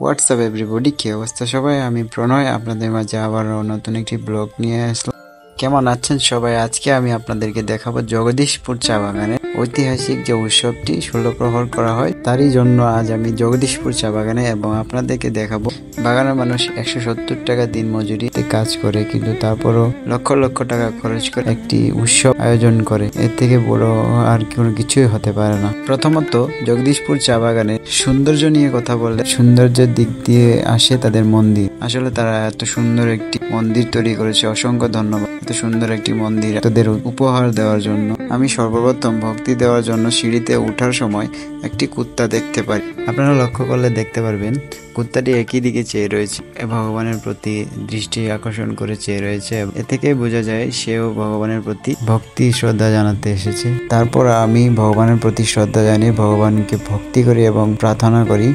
WhatsApp everybody, কি অবস্থা সবাই? আমি প্রণয় আপনাদের মাঝে আবারও নতুন একটি ব্লগ নিয়ে আসলাম। কেমন আছেন সবাই? আজকে আমি আপনাদেরকে দেখাবো জগদীশপুর চা বাগানের ঐতিহাসিক যে উৎসবটি 16 প্রহর করা হয়, তারই জন্য আজ আমি জগদীশপুর চা বাগানে এবং আপনাদেরকে দেখাবো বাগানের মানুষ 170 টাকা দিন মজুরিতে কাজ করে, কিন্তু তারপরও লক্ষ লক্ষ টাকা খরচ করে একটি উৎসব আয়োজন করে। এর থেকে বড় আর কোনো কিছুই হতে পারে না। প্রথমত জগদীশপুর চা বাগানের সৌন্দর্য নিয়ে কথা বললে, সৌন্দর্যের দিক দিয়ে আসে তাদের মন্দির। আসলে তারা এত সুন্দর একটি মন্দির তৈরি করেছে, অসংখ্য ধন্যবাদ এত সুন্দর একটি মন্দির তাদের উপহার দেওয়ার জন্য। আমি সর্বপ্রথম ভক্তি দেওয়ার জন্য সিঁড়িতে ওঠার সময় একটি কুত্তা দেখতে পাই। আপনারা লক্ষ্য করলে দেখতে পারবেন কুত্তাটি একই দিকে চেয়ে রয়েছে, ভগবানের প্রতি দৃষ্টি আকর্ষণ করে চেয়ে রয়েছে। এ থেকে বোঝা যায় সেও ভগবানের প্রতি ভক্তি শ্রদ্ধা জানাতে এসেছে। তারপর আমি ভগবানের প্রতি শ্রদ্ধা জানিয়ে ভগবানকে ভক্তি করি এবং প্রার্থনা করি।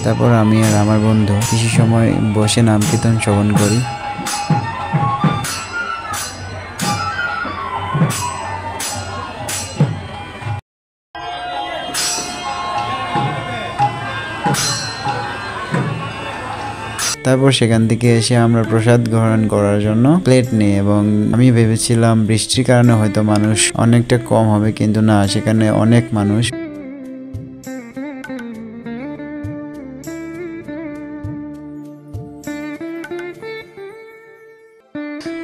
তারপর আমি আর আমার বন্ধু কিছু সময় বসে নাম কীর্তন শ্রবণ করি। তারপর সেখান থেকে এসে আমরা প্রসাদ গ্রহণ করার জন্য প্লেট নিই, এবং আমি ভেবেছিলাম বৃষ্টির কারণে হয়তো মানুষ অনেকটা কম হবে, কিন্তু না, সেখানে অনেক মানুষ।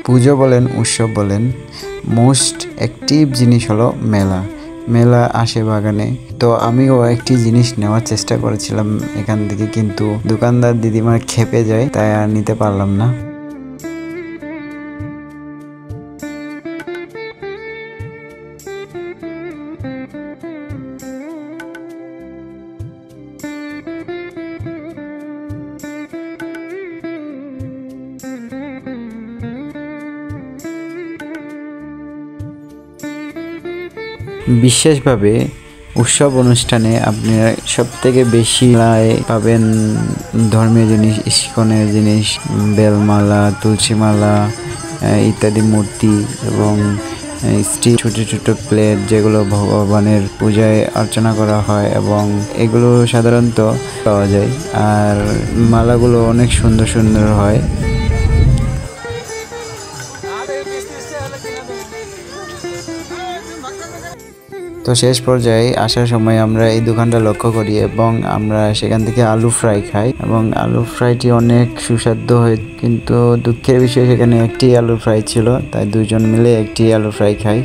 পুজো বলেন, উৎসব বলেন, মোস্ট অ্যাক্টিভ জিনিস হলো মেলা। মেলা আসে বাগানে, তো আমিও একটি জিনিস নেওয়ার চেষ্টা করেছিলাম এখান থেকে, কিন্তু দোকানদার দিদিমার খেপে যায়, তাই আর নিতে পারলাম না। বিশেষভাবে উৎসব অনুষ্ঠানে আপনারা সব থেকে বেশি পাবেন ধর্মীয় জিনিস, ইস্কনের জিনিস, বেলমালা, তুলসী মালা ইত্যাদি মূর্তি, এবং স্টিল ছোট ছোট প্লেট যেগুলো ভগবানের পূজায় অর্চনা করা হয়, এবং এগুলো সাধারণত পাওয়া যায়। আর মালাগুলো অনেক সুন্দর সুন্দর হয়। তো শেষ পর্যায়ে আসার সময় আমরা এই দোকানটা লক্ষ্য করি, এবং আমরা সেখান থেকে আলু ফ্রাই খাই, এবং আলু ফ্রাইটি অনেক সুস্বাদু হয়। কিন্তু দুঃখের বিষয় সেখানে একটি আলু ফ্রাই ছিল, তাই দুজন মিলে একটি আলু ফ্রাই খাই।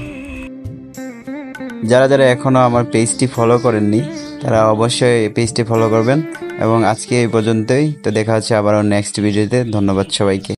যারা যারা এখনও আমার পেজটি ফলো করেননি, তারা অবশ্যই এই পেজটি ফলো করবেন। এবং আজকে এই পর্যন্তই, তো দেখা হচ্ছে আবারও নেক্সট ভিডিওতে। ধন্যবাদ সবাইকে।